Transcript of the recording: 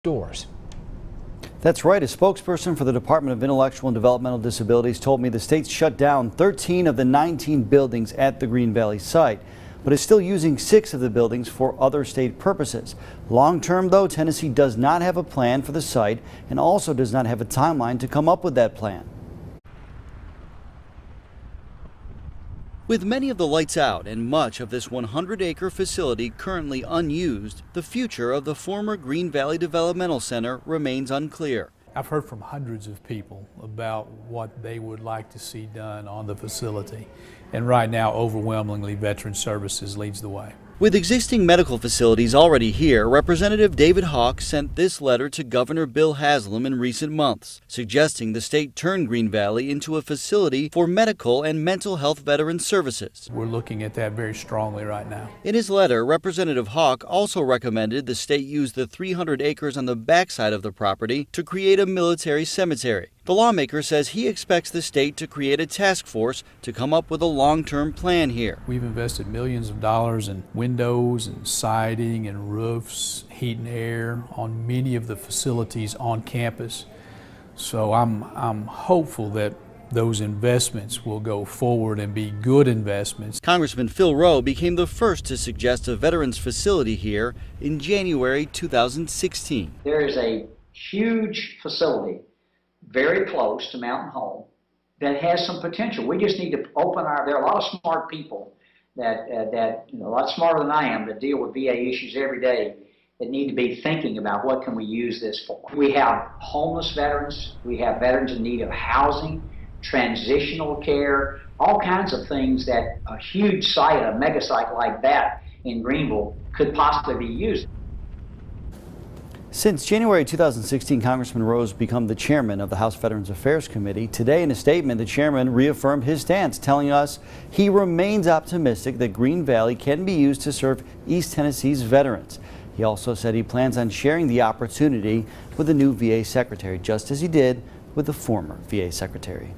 doors. That's right. A spokesperson for the Department of Intellectual and Developmental Disabilities told me the state shut down 13 of the 19 buildings at the Green Valley site, but is still using 6 of the buildings for other state purposes. Long term, though, Tennessee does not have a plan for the site and also does not have a timeline to come up with that plan. With many of the lights out and much of this 100-acre facility currently unused, the future of the former Green Valley Developmental Center remains unclear. I've heard from hundreds of people about what they would like to see done on the facility, and right now overwhelmingly Veterans Services leads the way. With existing medical facilities already here, Representative David Hawk sent this letter to Governor Bill Haslam in recent months, suggesting the state turn Green Valley into a facility for medical and mental health veteran services. We're looking at that very strongly right now. In his letter, Representative Hawk also recommended the state use the 300 acres on the backside of the property to create a military cemetery. The lawmaker says he expects the state to create a task force to come up with a long-term plan here. We've invested millions of dollars in windows and siding and roofs, heat and air on many of the facilities on campus. So I'm hopeful that those investments will go forward and be good investments. Congressman Phil Rowe became the first to suggest a veterans facility here in January 2016. There is a huge facility very close to Mountain Home that has some potential. We just need to open there are a lot of smart people that a lot smarter than I am, that deal with VA issues every day, that need to be thinking about what can we use this for. We have homeless veterans, we have veterans in need of housing, transitional care, all kinds of things that a huge site, a mega site like that in Greenville could possibly be used. Since January 2016, Congressman Rowe became the chairman of the House Veterans Affairs Committee. Today, in a statement, the chairman reaffirmed his stance, telling us he remains optimistic that Green Valley can be used to serve East Tennessee's veterans. He also said he plans on sharing the opportunity with the new VA secretary, just as he did with the former VA secretary.